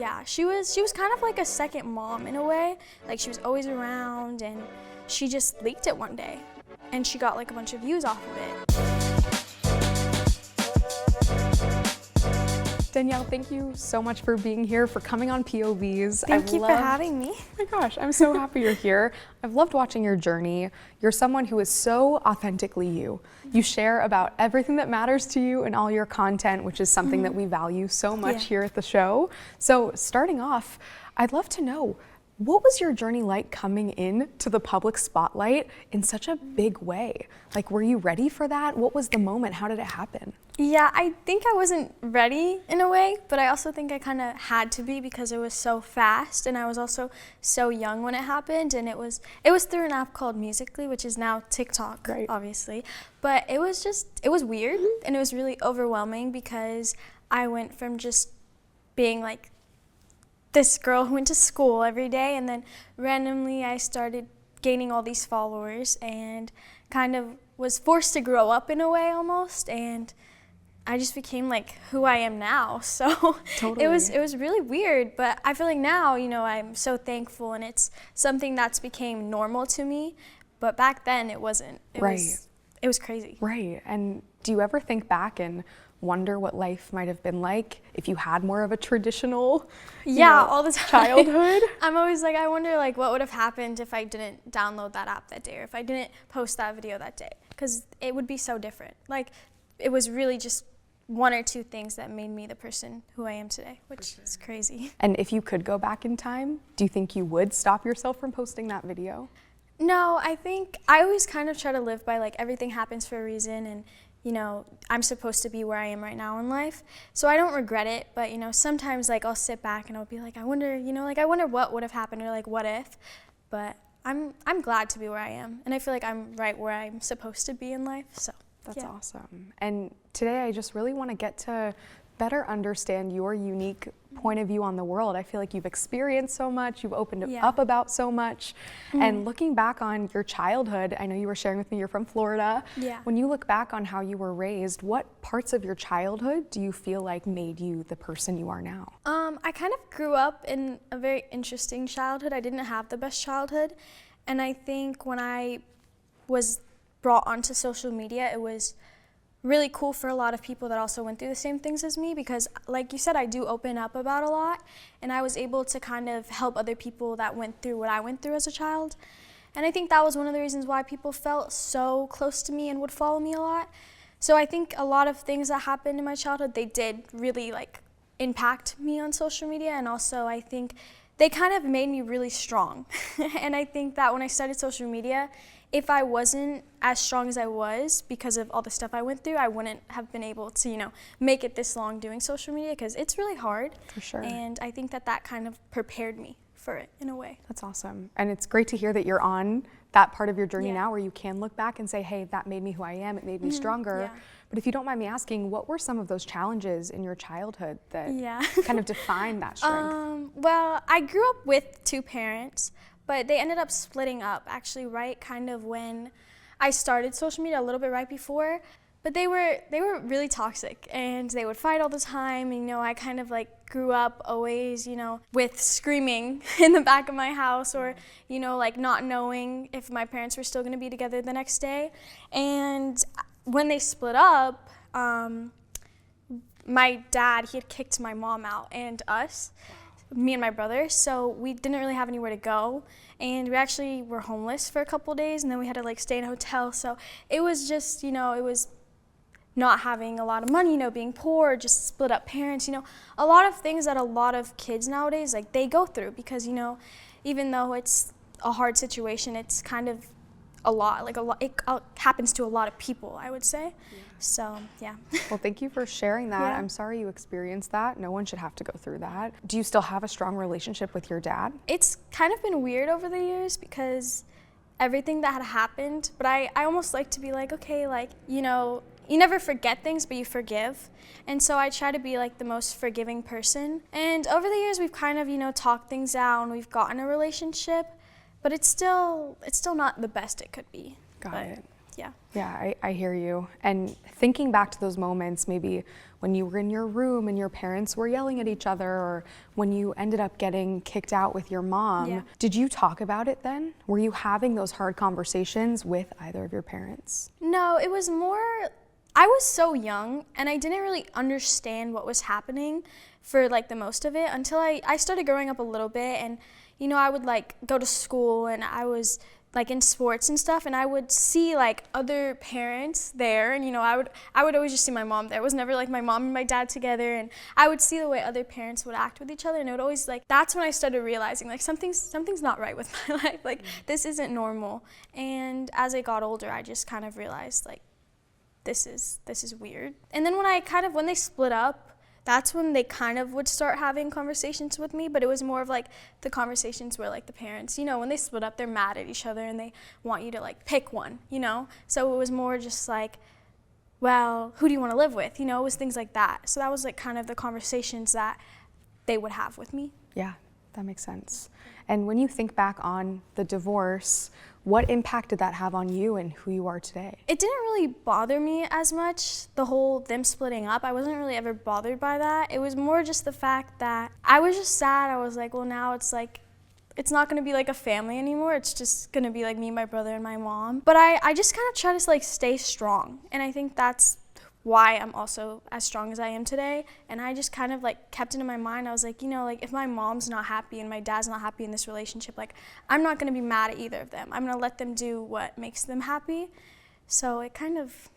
Yeah, she was kind of like a second mom in a way. Like she was always around, and she just leaked it one day, and she got like a bunch of views off of it. Danielle, thank you so much for being here, for coming on POVz. Thank you for having me. Oh my gosh, I'm so happy you're here. I've loved watching your journey. You're someone who is so authentically you. You share about everything that matters to you in all your content, which is something that we value so much here at the show. So starting off, I'd love to know, what was your journey like coming in to the public spotlight in such a big way? Like, were you ready for that? What was the moment? How did it happen? Yeah, I think I wasn't ready in a way, but I also think I kind of had to be because it was so fast, and I was also so young when it happened, and it was through an app called Musical.ly, which is now TikTok, obviously. But it was weird, and it was really overwhelming because I went from just being like this girl who went to school every day, and then randomly I started gaining all these followers and kind of was forced to grow up in a way almost, and I just became like who I am now. So it was really weird, but I feel like now, you know, I'm so thankful, and it's something that's became normal to me. But back then it wasn't. It was crazy. Right. And do you ever think back and wonder what life might have been like if you had more of a traditional all the time childhood? I'm always like, I wonder like what would have happened if I didn't download that app that day, or if I didn't post that video that day, because it would be so different. Like, it was really just one or two things that made me the person who I am today, which is crazy. And if you could go back in time, do you think you would stop yourself from posting that video? No, I think I always kind of try to live by like everything happens for a reason, and you know, I'm supposed to be where I am right now in life. So I don't regret it, but you know, sometimes like I'll sit back and I'll be like, I wonder, you know, like I wonder what would have happened, or like what if. But I'm glad to be where I am, and I feel like I'm right where I'm supposed to be in life. So that's awesome. And today I just really want to get to better understand your unique point of view on the world. I feel like you've experienced so much, you've opened up about so much. And looking back on your childhood, I know you were sharing with me you're from Florida. When you look back on how you were raised, what parts of your childhood do you feel like made you the person you are now? I kind of grew up in a very interesting childhood. I didn't have the best childhood. And I think when I was brought onto social media, it was really cool for a lot of people that also went through the same things as me, because like you said, I do open up about a lot, and I was able to kind of help other people that went through what I went through as a child. And I think that was one of the reasons why people felt so close to me and would follow me a lot. So I think a lot of things that happened in my childhood, they did really like impact me on social media, and also I think they kind of made me really strong. And I think that when I started social media, if I wasn't as strong as I was because of all the stuff I went through, I wouldn't have been able to, you know, make it this long doing social media, because it's really hard. For sure. And I think that kind of prepared me for it in a way. That's awesome. And it's great to hear that you're on that part of your journey now where you can look back and say, hey, that made me who I am, it made me stronger. But if you don't mind me asking, what were some of those challenges in your childhood that kind of defined that strength? Well, I grew up with two parents, but they ended up splitting up actually right kind of when I started social media, a little bit right before. But they were really toxic, and they would fight all the time. And, you know, I kind of like grew up always, you know, with screaming in the back of my house, or, you know, like not knowing if my parents were still going to be together the next day. And when they split up, my dad, he had kicked my mom out and us, me and my brother, so we didn't really have anywhere to go, and we actually were homeless for a couple days, and then we had to like stay in a hotel. So it was just, you know, it was not having a lot of money, you know, being poor, just split up parents, you know, a lot of things that a lot of kids nowadays, like they go through, because, you know, even though it's a hard situation, it's kind of it happens to a lot of people, I would say. So, yeah. Well, thank you for sharing that. I'm sorry you experienced that. No one should have to go through that. Do you still have a strong relationship with your dad? It's kind of been weird over the years because everything that had happened, but I almost like to be like, okay, like, you know, you never forget things, but you forgive. And so I try to be like the most forgiving person. And over the years, we've kind of, you know, talked things out, and we've gotten a relationship, but it's still not the best it could be. Got it. Yeah. Yeah, I hear you. And thinking back to those moments, maybe when you were in your room and your parents were yelling at each other, or when you ended up getting kicked out with your mom, did you talk about it then? Were you having those hard conversations with either of your parents? No, it was more, I was so young and I didn't really understand what was happening for like the most of it until I started growing up a little bit, and you know, I would like go to school and I was like in sports and stuff, and I would see like other parents there, and you know, I would always just see my mom there. It was never like my mom and my dad together, and I would see the way other parents would act with each other, and it would always like, that's when I started realizing like something's not right with my life, like this isn't normal. And as I got older, I just kind of realized like this is weird. And then when they split up, that's when they kind of would start having conversations with me, but it was more of like the conversations where like the parents, you know, when they split up, they're mad at each other and they want you to like pick one, you know? So it was more just like, well, who do you want to live with? You know, it was things like that. So that was like kind of the conversations that they would have with me. Yeah, that makes sense. And when you think back on the divorce, what impact did that have on you and who you are today? It didn't really bother me as much, the whole them splitting up. I wasn't really ever bothered by that. It was more just the fact that I was just sad. I was like, well, now it's like, it's not gonna be like a family anymore. It's just gonna be like me, my brother, and my mom. But I just kind of try to like stay strong. And I think that's why I'm also as strong as I am today. And I just kind of like kept it in my mind. I was like, you know, like if my mom's not happy and my dad's not happy in this relationship, like I'm not gonna be mad at either of them. I'm gonna let them do what makes them happy. So I kind of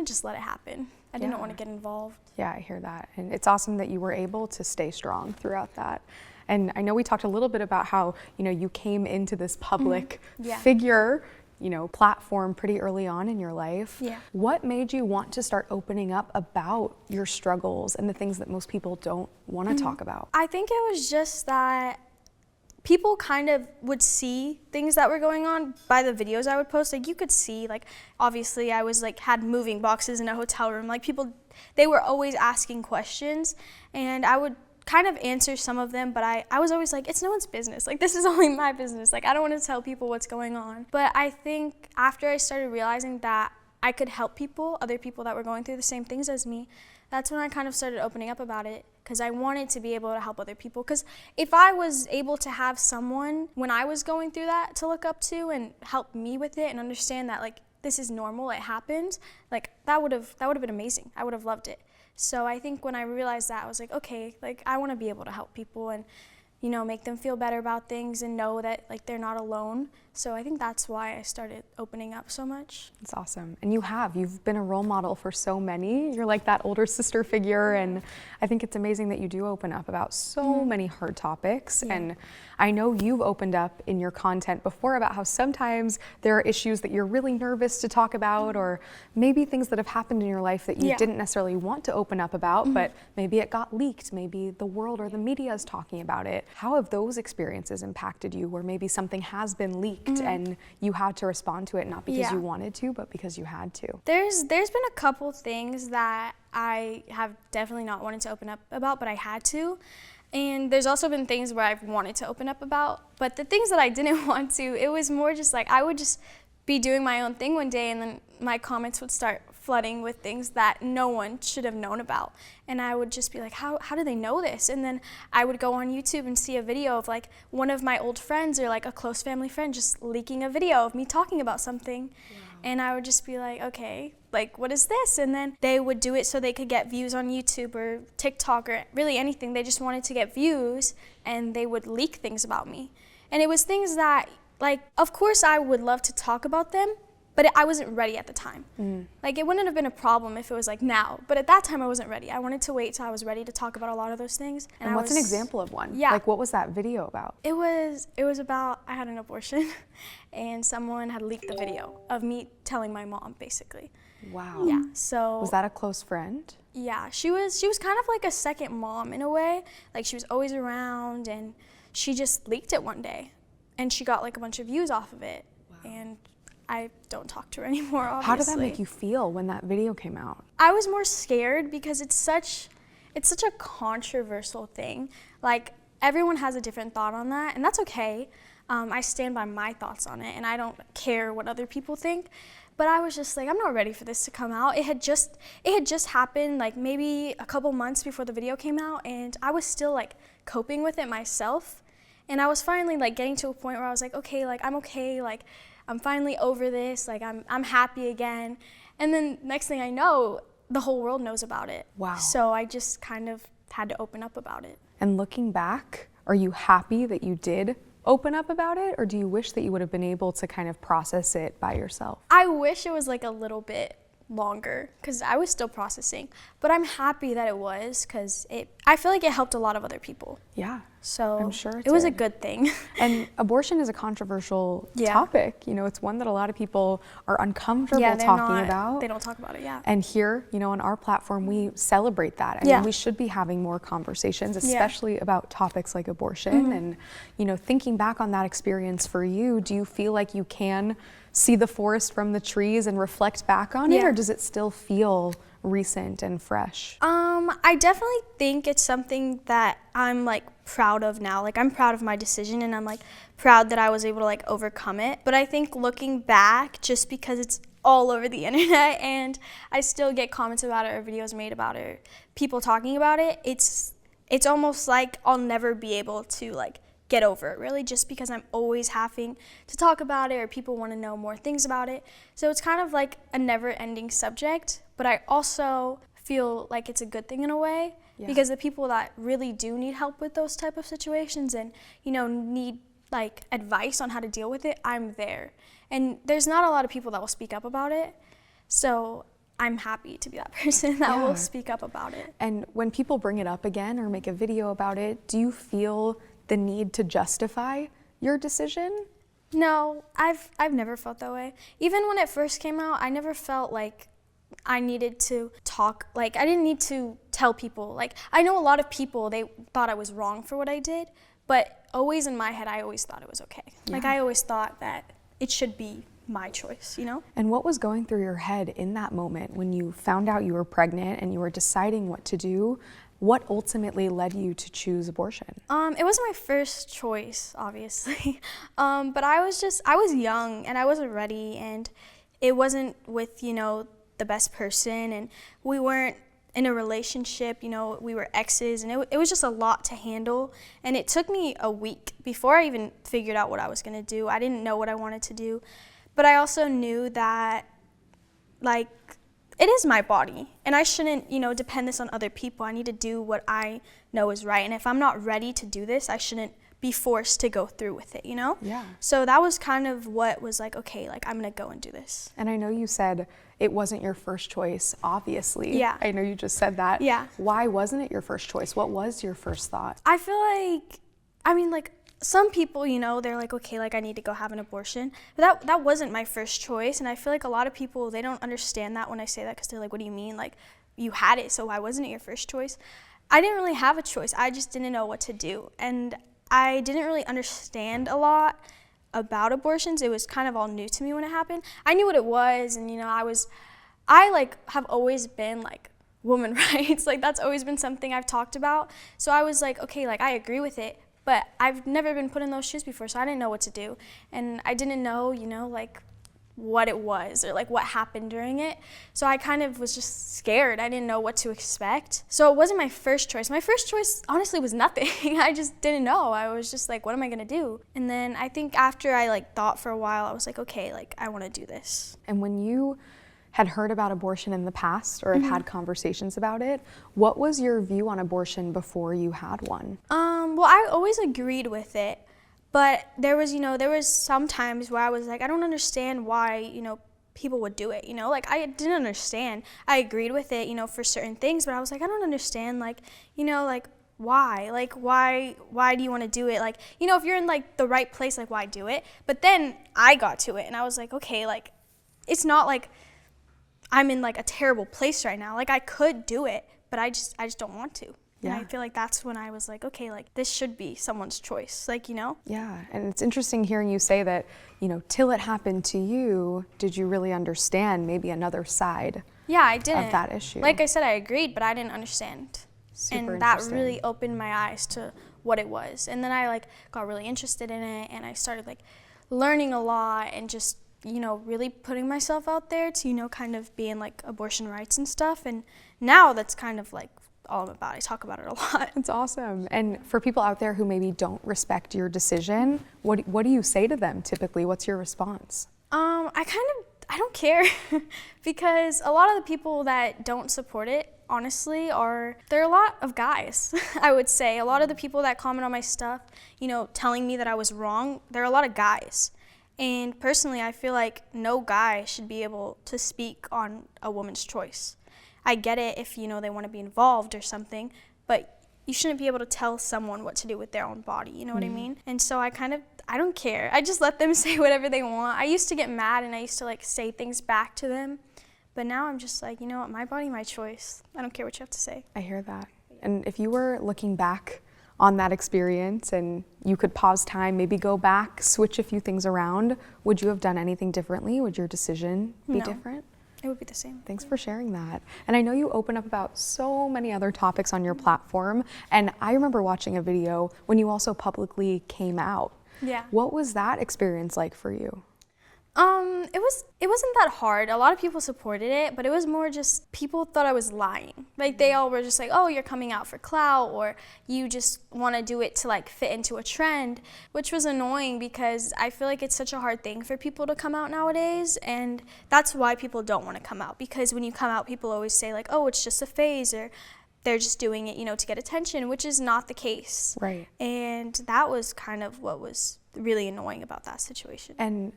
just let it happen. I didn't want to get involved. Yeah, I hear that. And it's awesome that you were able to stay strong throughout that. And I know we talked a little bit about how, you know, you came into this public figure, you know, platform pretty early on in your life. Yeah. What made you want to start opening up about your struggles and the things that most people don't want to talk about? I think it was just that people kind of would see things that were going on by the videos I would post. Like you could see, like obviously I was like had moving boxes in a hotel room. Like people, they were always asking questions, and I would kind of answer some of them, but I was always like, it's no one's business. Like this is only my business. Like I don't want to tell people what's going on. But I think after I started realizing that I could help people, other people that were going through the same things as me, that's when I kind of started opening up about it, because I wanted to be able to help other people. Because if I was able to have someone when I was going through that to look up to and help me with it and understand that like this is normal, it happens, like that would have been amazing. I would have loved it. So I think when I realized that, I was like, okay, like I want to be able to help people and, you know, make them feel better about things and know that like they're not alone. So I think that's why I started opening up so much. It's awesome. And you've been a role model for so many. You're like that older sister figure, and I think it's amazing that you do open up about so many hard topics. And I know you've opened up in your content before about how sometimes there are issues that you're really nervous to talk about, or maybe things that have happened in your life that you didn't necessarily want to open up about, but maybe it got leaked, maybe the world or the media is talking about it. How have those experiences impacted you, where maybe something has been leaked and you had to respond to it, not because you wanted to, but because you had to? There's been a couple things that I have definitely not wanted to open up about, but I had to. And there's also been things where I've wanted to open up about, but the things that I didn't want to, it was more just like I would just be doing my own thing one day, and then my comments would start flooding with things that no one should have known about. And I would just be like, how do they know this? And then I would go on YouTube and see a video of like one of my old friends or like a close family friend just leaking a video of me talking about something. And I would just be like, okay, like what is this? And then they would do it so they could get views on YouTube or TikTok or really anything. They just wanted to get views, and they would leak things about me. And it was things that, like, of course I would love to talk about them, but I wasn't ready at the time. Like it wouldn't have been a problem if it was like now, but at that time I wasn't ready. I wanted to wait till I was ready to talk about a lot of those things. And what's an example of one? Yeah. Like what was that video about? It was about, I had an abortion and someone had leaked the video of me telling my mom, basically. Wow. Yeah, so. Was that a close friend? Yeah, she was kind of like a second mom in a way. Like she was always around, and she just leaked it one day, and she got like a bunch of views off of it. And I don't talk to her anymore, obviously. How did that make you feel when that video came out? I was more scared because it's such a controversial thing. Like everyone has a different thought on that, and that's okay. I stand by my thoughts on it, and I don't care what other people think. But I was just like, I'm not ready for this to come out. It had just happened like maybe a couple months before the video came out, and I was still like coping with it myself. And I was finally like getting to a point where I was like, okay, like I'm okay, like I'm finally over this, like I'm happy again. And then next thing I know, the whole world knows about it. Wow. So I just kind of had to open up about it. And looking back, are you happy that you did open up about it, or do you wish that you would have been able to kind of process it by yourself? I wish it was like a little bit longer, because I was still processing, but I'm happy that it was, because I feel like it helped a lot of other people. Yeah. So I'm sure it was a good thing. And abortion is a controversial Yeah. topic. You know, it's one that a lot of people are uncomfortable talking about. They don't talk about it, yeah. And here, you know, on our platform, we celebrate that. I mean, we should be having more conversations, especially about topics like abortion. And, you know, thinking back on that experience for you, do you feel like you can see the forest from the trees and reflect back on it, or does it still feel recent and fresh? I definitely think it's something that I'm like proud of now. Like I'm proud of my decision, and I'm like proud that I was able to like overcome it. But I think looking back, just because it's all over the internet and I still get comments about it or videos made about it, or people talking about it, it's almost like I'll never be able to like get over it, really, just because I'm always having to talk about it, or people want to know more things about it. So it's kind of like a never-ending subject, but I also feel like it's a good thing in a way, because the people that really do need help with those type of situations and, you know, need like advice on how to deal with it, I'm there. And there's not a lot of people that will speak up about it, so I'm happy to be that person that will speak up about it. And when people bring it up again or make a video about it, do you feel the need to justify your decision? No, I've never felt that way. Even when it first came out, I never felt like I needed to talk, like I didn't need to tell people. Like I know a lot of people, they thought I was wrong for what I did, but always in my head, I always thought it was okay. Like I always thought that it should be my choice, you know? And what was going through your head in that moment when you found out you were pregnant and you were deciding what to do? What ultimately led you to choose abortion? It wasn't my first choice, obviously, but I was young and I wasn't ready, and it wasn't with, you know, the best person, and we weren't in a relationship, you know, we were exes, and it was just a lot to handle, and it took me a week before I even figured out what I was gonna do. I didn't know what I wanted to do, but I also knew that, like, it is my body, and I shouldn't, you know, depend this on other people. I need to do what I know is right, and if I'm not ready to do this, I shouldn't be forced to go through with it, you know? Yeah. So that was kind of what was like, okay, like I'm gonna go and do this. And I know you said it wasn't your first choice, obviously. Yeah. I know you just said that. Yeah. Why wasn't it your first choice? What was your first thought? I feel like, I mean, like, some people, you know, they're like, okay, like I need to go have an abortion. But that wasn't my first choice, and I feel like a lot of people, they don't understand that when I say that, because they're like, what do you mean? Like, you had it, so why wasn't it your first choice? I didn't really have a choice. I just didn't know what to do. And I didn't really understand a lot about abortions. It was kind of all new to me when it happened. I knew what it was, and, you know, I like have always been like woman rights. Like that's always been something I've talked about. So I was like, okay, like I agree with it, but I've never been put in those shoes before, so I didn't know what to do. And I didn't know, you know, like what it was or like what happened during it. So I kind of was just scared. I didn't know what to expect. So it wasn't my first choice. My first choice honestly was nothing. I just didn't know. I was just like, what am I gonna do? And then I think after I like thought for a while, I was like, okay, like I wanna do this. And when you had heard about abortion in the past or have had conversations about it, what was your view on abortion before you had one? Well, I always agreed with it. But there was some times where I was like, I don't understand why, you know, people would do it, you know? Like, I didn't understand. I agreed with it, you know, for certain things, but I was like, I don't understand, like, you know, like, why? Like, why do you want to do it? Like, you know, if you're in, like, the right place, like, why do it? But then I got to it, and I was like, okay, like, it's not like I'm in, like, a terrible place right now. Like, I could do it, but I just don't want to. Yeah. And I feel like that's when I was like, okay, like this should be someone's choice, like, you know? Yeah, and it's interesting hearing you say that, you know, till it happened to you, did you really understand maybe another side I didn't. of that issue? Like I said, I agreed, but I didn't understand. Super and that interesting. really opened my eyes to what it was. And then I like got really interested in it, and I started like learning a lot and just, you know, really putting myself out there to, you know, kind of be in like abortion rights and stuff. And now that's kind of like all I'm about. I talk about it a lot. It's awesome. And for people out there who maybe don't respect your decision, what do you say to them typically? What's your response? I don't care because a lot of the people that don't support it, honestly, they're a lot of guys, I would say. A lot of the people that comment on my stuff, you know, telling me that I was wrong, they're a lot of guys. And personally, I feel like no guy should be able to speak on a woman's choice. I get it if, you know, they want to be involved or something, but you shouldn't be able to tell someone what to do with their own body, you know what I mean? And so I don't care. I just let them say whatever they want. I used to get mad and I used to like say things back to them, but now I'm just like, you know what, my body, my choice. I don't care what you have to say. I hear that. And if you were looking back on that experience and you could pause time, maybe go back, switch a few things around, would you have done anything differently? Would your decision be different? It would be the same. Thanks for sharing that. And I know you open up about so many other topics on your platform, and I remember watching a video when you also publicly came out. Yeah. What was that experience like for you? It wasn't that hard. A lot of people supported it, but it was more just people thought I was lying. Like they all were just like, oh, you're coming out for clout, or you just want to do it to like fit into a trend, which was annoying because I feel like it's such a hard thing for people to come out nowadays, and that's why people don't want to come out, because when you come out, people always say like, oh, it's just a phase, or they're just doing it, you know, to get attention, which is not the case. Right. And that was kind of what was really annoying about that situation. And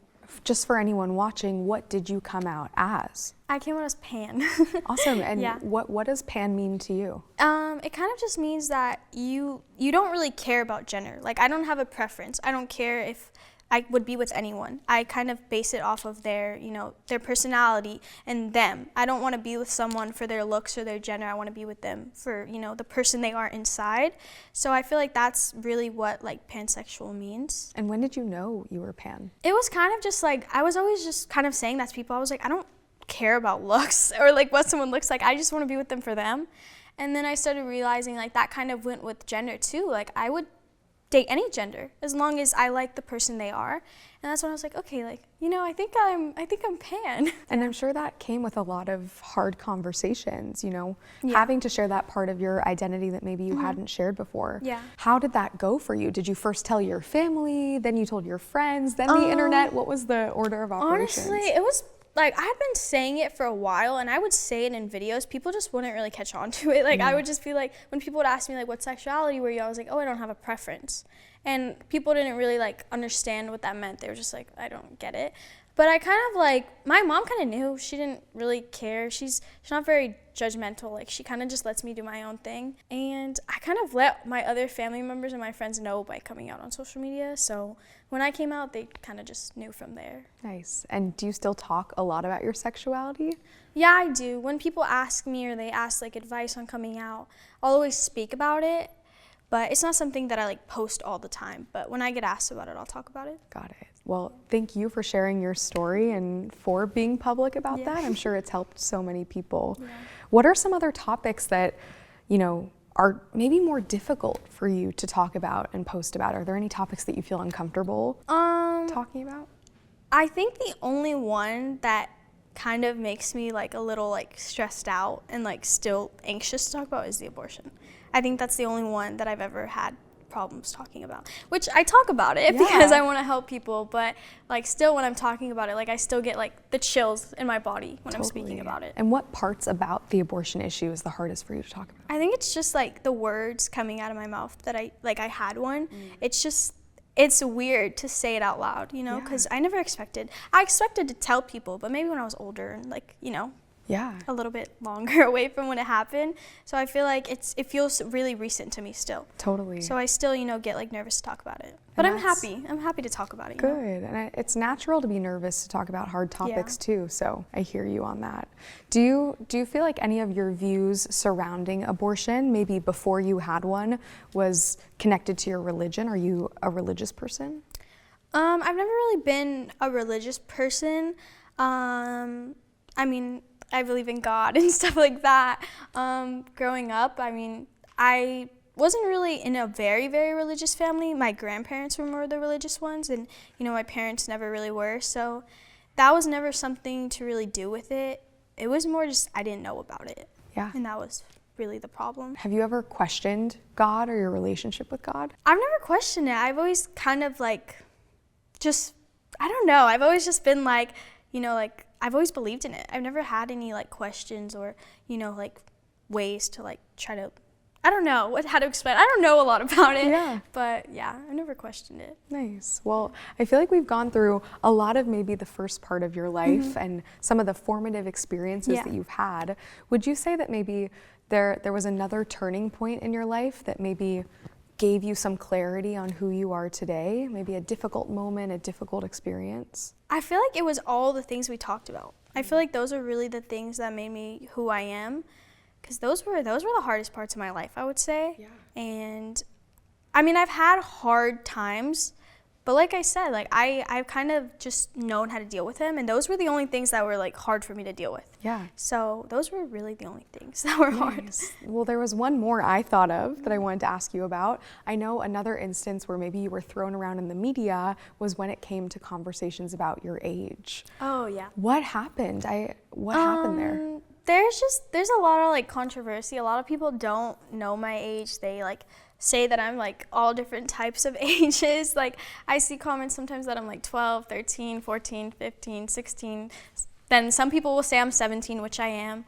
just for anyone watching, what did you come out as? I came out as pan. Awesome. And yeah. what does pan mean to you? It kind of just means that you don't really care about gender. Like, I don't have a preference. I don't care if I would be with anyone. I kind of base it off of their, you know, their personality and them. I don't want to be with someone for their looks or their gender. I want to be with them for, you know, the person they are inside. So I feel like that's really what like pansexual means. And when did you know you were pan? It was kind of just like, I was always just kind of saying that to people. I was like, I don't care about looks or like what someone looks like. I just want to be with them for them. And then I started realizing like that kind of went with gender too. Like I would date any gender as long as I like the person they are. And that's when I was like, okay, like, you know, I think I'm pan. And I'm sure that came with a lot of hard conversations, you know, having to share that part of your identity that maybe you hadn't shared before. Yeah. How did that go for you? Did you first tell your family, then you told your friends, then the internet? What was the order of operations? Honestly, it was like, I had been saying it for a while, and I would say it in videos. People just wouldn't really catch on to it. Like, I would just be like, when people would ask me, like, what sexuality were you? I was like, oh, I don't have a preference. And people didn't really, like, understand what that meant. They were just like, I don't get it. But I kind of, like, my mom kind of knew. She didn't really care. She's not very judgmental. Like, she kind of just lets me do my own thing. And I kind of let my other family members and my friends know by coming out on social media. So when I came out, they kind of just knew from there. Nice. And do you still talk a lot about your sexuality? Yeah, I do. When people ask me or they ask, like, advice on coming out, I'll always speak about it. But it's not something that I like post all the time. But when I get asked about it, I'll talk about it. Got it. Well, thank you for sharing your story and for being public about that. I'm sure it's helped so many people. Yeah. What are some other topics that, you know, are maybe more difficult for you to talk about and post about? Are there any topics that you feel uncomfortable talking about? I think the only one that kind of makes me like a little like stressed out and like still anxious to talk about is the abortion. I think that's the only one that I've ever had problems talking about, which I talk about it because I want to help people, but like still when I'm talking about it, like I still get like the chills in my body when I'm speaking about it. And what parts about the abortion issue is the hardest for you to talk about? I think it's just like the words coming out of my mouth that I had one. It's weird to say it out loud, you know, because I expected to tell people, but maybe when I was older and like, you know, a little bit longer away from when it happened. So I feel like it feels really recent to me still. Totally. So I still, you know, get like nervous to talk about it. But I'm happy. I'm happy to talk about it. Good. And it's natural to be nervous to talk about hard topics too. So I hear you on that. Do you feel like any of your views surrounding abortion, maybe before you had one, was connected to your religion? Are you a religious person? I've never really been a religious person. I mean, I believe in God and stuff like that. Growing up, I mean, I wasn't really in a very, very religious family. My grandparents were more the religious ones, and, you know, my parents never really were. So that was never something to really do with it. It was more just I didn't know about it. Yeah. And that was really the problem. Have you ever questioned God or your relationship with God? I've never questioned it. I've always kind of like just, I don't know. I've always just been like, you know, like I've always believed in it. I've never had any like questions or, you know, like ways to like try to, I don't know how to explain. I don't know a lot about it. Yeah. But yeah, I never questioned it. Nice. Well, I feel like we've gone through a lot of maybe the first part of your life and some of the formative experiences that you've had. Would you say that maybe there was another turning point in your life that maybe gave you some clarity on who you are today? Maybe a difficult moment, a difficult experience? I feel like it was all the things we talked about. I feel like those are really the things that made me who I am. Because those were the hardest parts of my life, I would say. Yeah. And I mean, I've had hard times, but like I said, like I've kind of just known how to deal with them, and those were the only things that were like hard for me to deal with. Yeah. So those were really the only things that were hard. Well, there was one more I thought of that I wanted to ask you about. I know another instance where maybe you were thrown around in the media was when it came to conversations about your age. Oh yeah. What happened? What happened there? There's a lot of like controversy. A lot of people don't know my age. They like say that I'm like all different types of ages. Like I see comments sometimes that I'm like 12, 13, 14, 15, 16. Then some people will say I'm 17, which I am.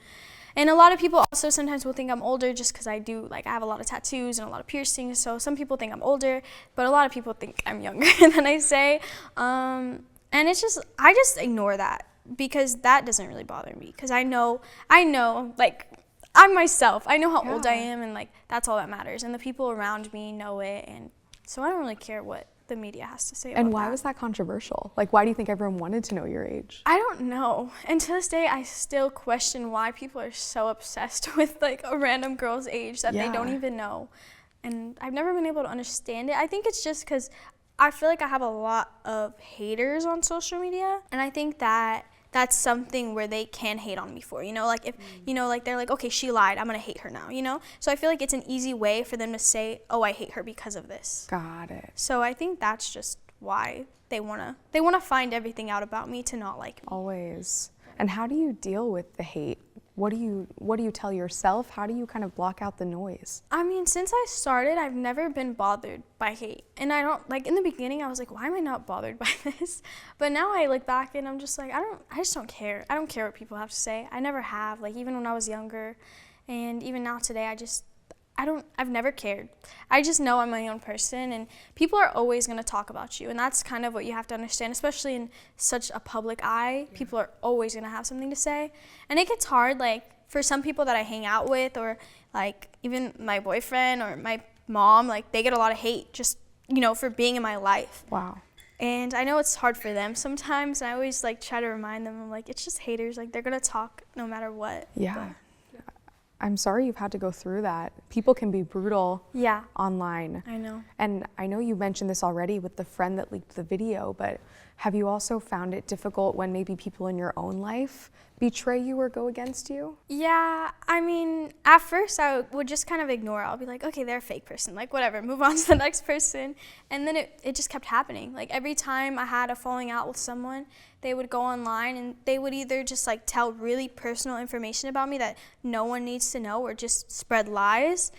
And a lot of people also sometimes will think I'm older just because I have a lot of tattoos and a lot of piercings. So some people think I'm older, but a lot of people think I'm younger than I say. And I just ignore that, because that doesn't really bother me, because I know, like, I'm myself. I know how old I am, and, like, that's all that matters. And the people around me know it, and so I don't really care what the media has to say about that. And why was that controversial? Like, why do you think everyone wanted to know your age? I don't know. And to this day, I still question why people are so obsessed with, like, a random girl's age that they don't even know. And I've never been able to understand it. I think it's just because I feel like I have a lot of haters on social media, and I think that that's something where they can hate on me for, you know, like if, you know, like they're like, okay, she lied, I'm gonna hate her now, you know? So I feel like it's an easy way for them to say, oh, I hate her because of this. Got it. So I think that's just why they wanna find everything out about me to not like me. Always. And how do you deal with the hate? What do you tell yourself? How do you kind of block out the noise? I mean, since I started, I've never been bothered by hate. And I don't, like, in the beginning, I was like, why am I not bothered by this? But now I look back and I'm just like, I just don't care. I don't care what people have to say. I never have, like, even when I was younger. And even now today, I've never cared. I just know I'm my own person, and people are always going to talk about you. And that's kind of what you have to understand, especially in such a public eye. Yeah. People are always going to have something to say. And it gets hard, like, for some people that I hang out with, or, like, even my boyfriend or my mom, like, they get a lot of hate just, you know, for being in my life. Wow. And I know it's hard for them sometimes, and I always, like, try to remind them, I'm like, it's just haters. Like, they're going to talk no matter what. Yeah. But I'm sorry you've had to go through that. People can be brutal online. I know. And I know you mentioned this already with the friend that leaked the video, but have you also found it difficult when maybe people in your own life betray you or go against you? Yeah, I mean, at first I would just kind of ignore it. I'll be like, okay, they're a fake person, like whatever, move on to the next person. And then it just kept happening. Like every time I had a falling out with someone, they would go online and they would either just like tell really personal information about me that no one needs to know, or just spread lies.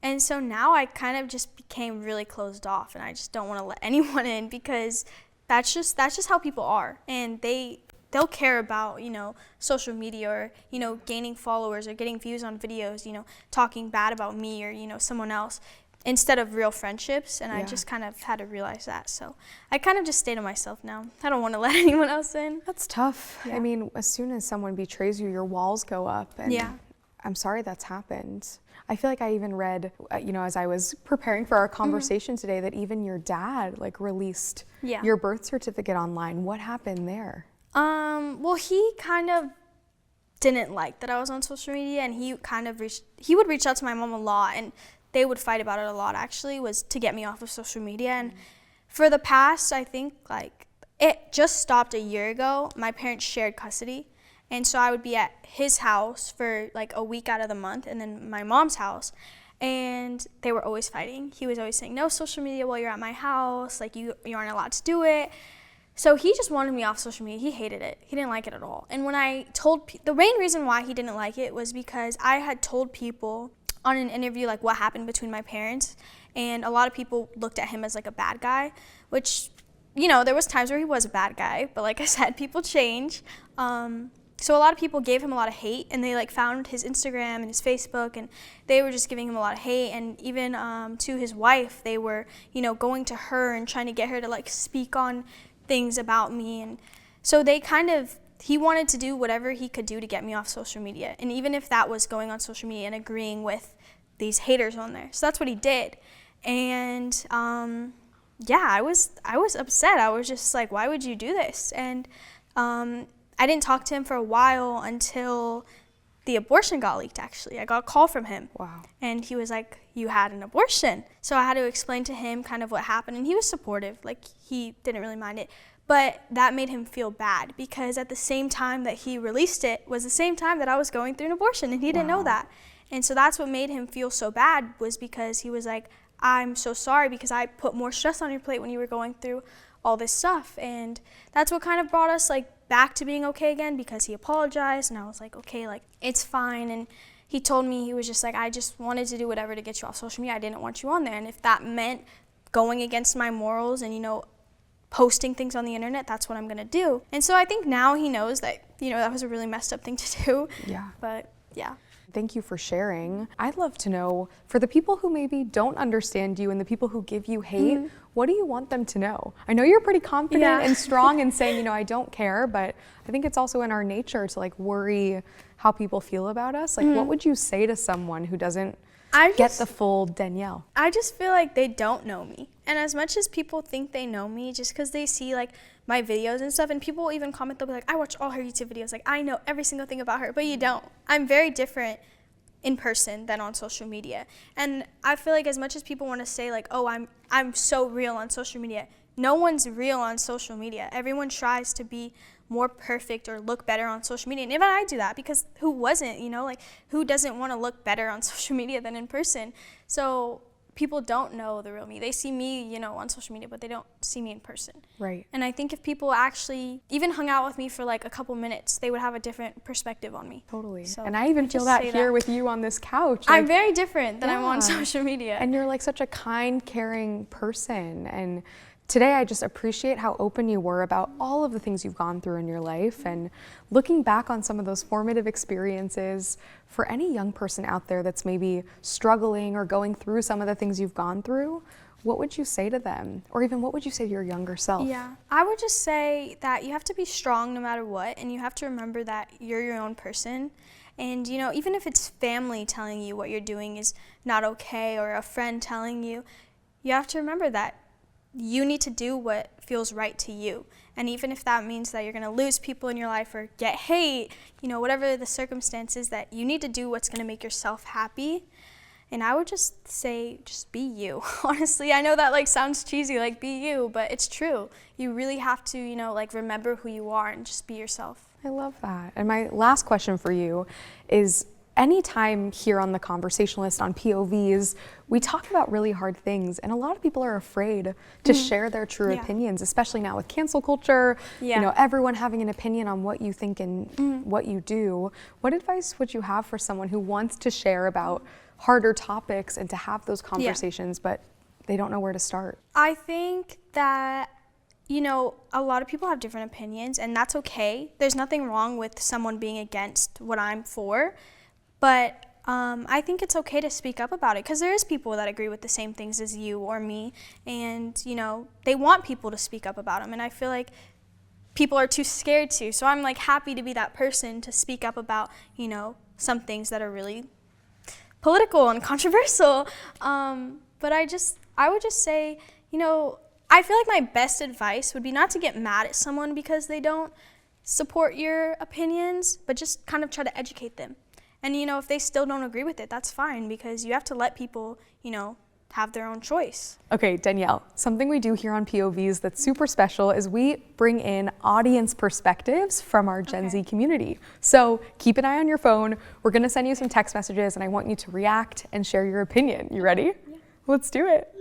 And so now I kind of just became really closed off, and I just don't want to let anyone in, because that's just how people are. And they'll care about, you know, social media, or, you know, gaining followers or getting views on videos, you know, talking bad about me or, you know, someone else, instead of real friendships. And I just kind of had to realize that. So I kind of just stay to myself now. I don't want to let anyone else in. That's tough. Yeah. I mean, as soon as someone betrays you, your walls go up. And I'm sorry that's happened. I feel like I even read, you know, as I was preparing for our conversation today, that even your dad like released your birth certificate online. What happened there? Well, he kind of didn't like that I was on social media, and he would reach out to my mom a lot, and they would fight about it a lot, actually, was to get me off of social media. And for the past, I think, like, it just stopped a year ago. My parents shared custody. And so I would be at his house for like a week out of the month, and then my mom's house. and they were always fighting. He was always saying, no social media while you're at my house, like you aren't allowed to do it. So he just wanted me off social media. He hated it. He didn't like it at all. And when I told, the main reason why he didn't like it was because I had told people on an interview like what happened between my parents, and a lot of people looked at him as like a bad guy, which, you know, there was times where he was a bad guy, but like I said, people change. So a lot of people gave him a lot of hate, and they like found his Instagram and his Facebook, and they were just giving him a lot of hate. And even to his wife, they were, you know, going to her and trying to get her to like speak on things about me. And so they he wanted to do whatever he could do to get me off social media. And even if that was going on social media and agreeing with these haters on there. So that's what he did. And yeah, I was upset. I was just like, why would you do this? And I didn't talk to him for a while until the abortion got leaked, actually. I got a call from him. Wow. And he was like, you had an abortion. So I had to explain to him kind of what happened. And he was supportive. Like, he didn't really mind it. But that made him feel bad, because at the same time that he released it was the same time that I was going through an abortion, and he didn't know that. And so that's what made him feel so bad, was because he was like, I'm so sorry because I put more stress on your plate when you were going through all this stuff. And that's what kind of brought us like back to being okay again, because he apologized, and I was like, okay, like it's fine. And he told me, he was just like, I just wanted to do whatever to get you off social media. I didn't want you on there. And if that meant going against my morals and, you know, posting things on the internet, that's what I'm gonna do. And so I think now he knows that, you know, that was a really messed up thing to do. Yeah. But yeah. Thank you for sharing. I'd love to know, for the people who maybe don't understand you and the people who give you hate, what do you want them to know? I know you're pretty confident and strong in saying, you know, I don't care, but I think it's also in our nature to like worry how people feel about us. Like, what would you say to someone who doesn't get the full Danielle? I just feel like they don't know me. And as much as people think they know me, just because they see like my videos and stuff, and people will even comment, they'll be like, I watch all her YouTube videos, like I know every single thing about her, but you don't. I'm very different in person than on social media. And I feel like as much as people want to say like, oh, I'm so real on social media, no one's real on social media. Everyone tries to be more perfect or look better on social media. And even I do that, because who wasn't, you know, like who doesn't want to look better on social media than in person? So people don't know the real me. They see me, you know, on social media, but they don't see me in person. Right. And I think if people actually even hung out with me for like a couple minutes, they would have a different perspective on me. Totally. So and I even feel that here with you on this couch. I'm very different than I'm on social media. And you're like such a kind, caring person. And today I just appreciate how open you were about all of the things you've gone through in your life, and looking back on some of those formative experiences. For any young person out there that's maybe struggling or going through some of the things you've gone through, what would you say to them? Or even what would you say to your younger self? Yeah, I would just say that you have to be strong no matter what, and you have to remember that you're your own person. And, you know, even if it's family telling you what you're doing is not okay, or a friend telling you, you have to remember that you need to do what feels right to you. And even if that means that you're going to lose people in your life or get hate, you know, whatever the circumstances, that you need to do what's going to make yourself happy. And I would just say, just be you. Honestly, I know that like sounds cheesy, like be you, but it's true. You really have to, you know, like remember who you are and just be yourself. I love that. And my last question for you is, anytime here on The Conversationalist on POVz, we talk about really hard things, and a lot of people are afraid to share their true opinions, especially now with cancel culture, you know, everyone having an opinion on what you think and what you do. What advice would you have for someone who wants to share about harder topics and to have those conversations, but they don't know where to start? I think that, you know, a lot of people have different opinions, and that's okay. There's nothing wrong with someone being against what I'm for. But I think it's okay to speak up about it, because there is people that agree with the same things as you or me, and, you know, they want people to speak up about them. And I feel like people are too scared to. So I'm like happy to be that person to speak up about, you know, some things that are really political and controversial. But I would just say, you know, I feel like my best advice would be not to get mad at someone because they don't support your opinions, but just kind of try to educate them. And, you know, if they still don't agree with it, that's fine, because you have to let people, you know, have their own choice. Okay, Danielle, something we do here on POVz that's super special is we bring in audience perspectives from our Gen Z community. So keep an eye on your phone. We're gonna send you some text messages and I want you to react and share your opinion. You ready? Yeah. Let's do it.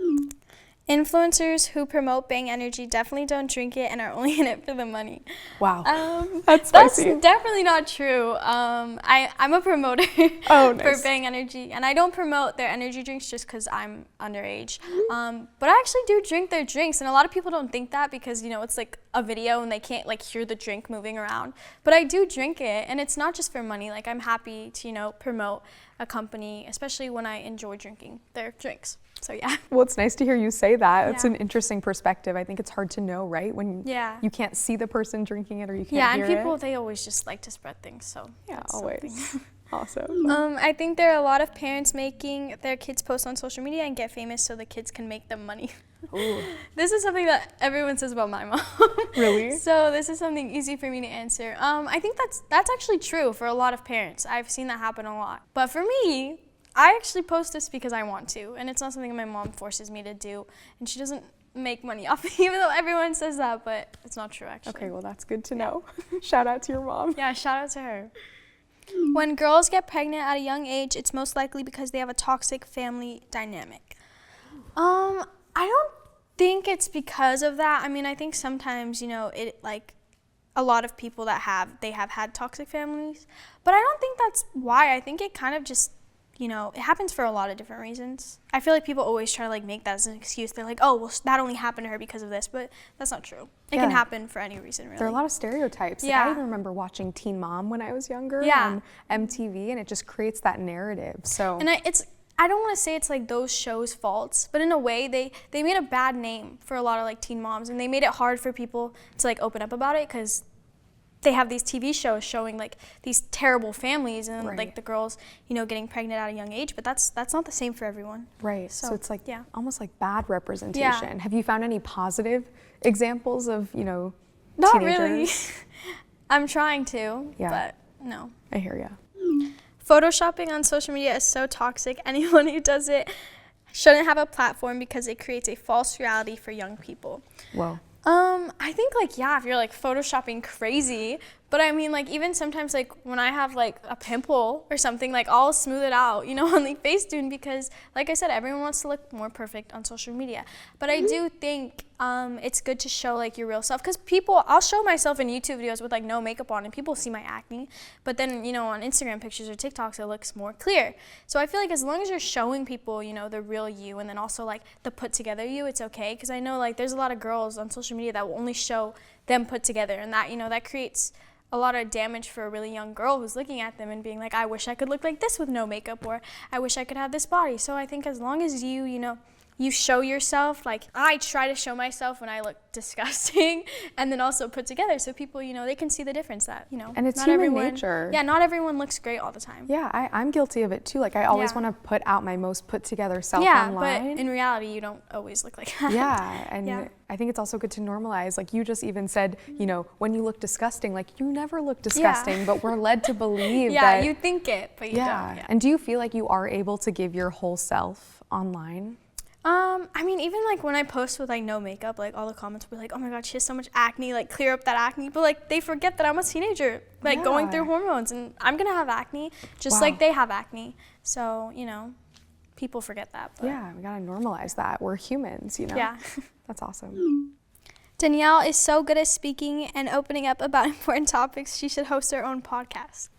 Influencers who promote Bang Energy definitely don't drink it and are only in it for the money. Wow, that's spicy. That's definitely not true. I'm a promoter for Bang Energy, and I don't promote their energy drinks just because I'm underage. But I actually do drink their drinks, and a lot of people don't think that because, you know, it's like a video and they can't like hear the drink moving around. But I do drink it, and it's not just for money. Like, I'm happy to, you know, promote a company, especially when I enjoy drinking their drinks. So yeah. Well, it's nice to hear you say that. It's an interesting perspective. I think it's hard to know, right? When you can't see the person drinking it or you can't hear it. Yeah, and people, they always just like to spread things, so yeah, always. Awesome. I think there are a lot of parents making their kids post on social media and get famous so the kids can make them money. Ooh. This is something that everyone says about my mom. Really? So this is something easy for me to answer. I think that's actually true for a lot of parents. I've seen that happen a lot. But for me, I actually post this because I want to, and it's not something my mom forces me to do, and she doesn't make money off it, even though everyone says that, but it's not true, actually. Okay, well, that's good to know. Shout out to your mom. Yeah, shout out to her. When girls get pregnant at a young age, it's most likely because they have a toxic family dynamic. I don't think it's because of that. I mean, I think sometimes, you know, it like a lot of people that have had toxic families, but I don't think that's why. I think it kind of just, you know, it happens for a lot of different reasons. I feel like people always try to like make that as an excuse. They're like, oh, well, that only happened to her because of this, but that's not true. It can happen for any reason, really. There are a lot of stereotypes. Yeah. Like, I even remember watching Teen Mom when I was younger on MTV, and it just creates that narrative. So. And I don't want to say it's like those shows' faults, but in a way, they made a bad name for a lot of like teen moms, and they made it hard for people to like open up about it because they have these TV shows showing like these terrible families and like the girls, you know, getting pregnant at a young age, but that's not the same for everyone. Right. So it's like almost like bad representation. Yeah. Have you found any positive examples of, you know, not teenagers? really. I'm trying to, but no. I hear ya. Photoshopping on social media is so toxic. Anyone who does it shouldn't have a platform because it creates a false reality for young people. Whoa. I think like, yeah, if you're like photoshopping crazy, but I mean like even sometimes like when I have like a pimple or something, like I'll smooth it out, you know, on like Facetune because like I said, everyone wants to look more perfect on social media. But I do think it's good to show like your real self because I'll show myself in YouTube videos with like no makeup on and people see my acne, but then, you know, on Instagram pictures or TikToks, it looks more clear. So I feel like as long as you're showing people, you know, the real you and then also like the put together you, it's okay. Because I know like there's a lot of girls on social media that will only show them put together and that, you know, that creates a lot of damage for a really young girl who's looking at them and being like, I wish I could look like this with no makeup, or I wish I could have this body. So I think as long as you know, you show yourself, like I try to show myself when I look disgusting and then also put together so people, you know, they can see the difference that, you know, and it's not human everyone, nature. Yeah, not everyone looks great all the time. Yeah, I'm guilty of it too. Like I always want to put out my most put together self online. But in reality, you don't always look like that. Yeah, and I think it's also good to normalize. Like you just even said, you know, when you look disgusting, like you never look disgusting, but we're led to believe that. Yeah, you think it, but you don't. Yeah. And do you feel like you are able to give your whole self online? I mean, even like when I post with like no makeup, like all the comments were like, oh my God, she has so much acne, like clear up that acne. But like they forget that I'm a teenager, like going through hormones and I'm gonna have acne just like they have acne. So, you know, people forget that. But. Yeah, we gotta normalize that. We're humans, you know? Yeah. That's awesome. Danielle is so good at speaking and opening up about important topics. She should host her own podcast.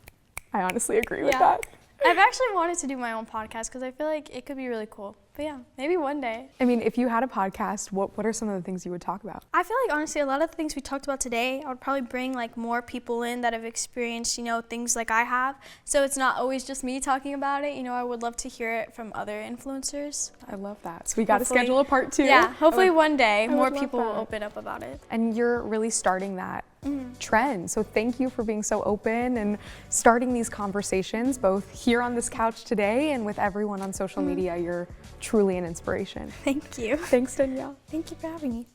I honestly agree with that. I've actually wanted to do my own podcast because I feel like it could be really cool. But yeah, maybe one day. I mean, if you had a podcast, what are some of the things you would talk about? I feel like honestly, a lot of the things we talked about today, I would probably bring like more people in that have experienced, you know, things like I have. So it's not always just me talking about it. You know, I would love to hear it from other influencers. I love that. So we got to schedule a part 2. Yeah, hopefully one day more people will open up about it. And you're really starting that trend. So thank you for being so open and starting these conversations, both here on this couch today and with everyone on social media. You're truly an inspiration. Thank you. Thanks, Danielle. Thank you for having me.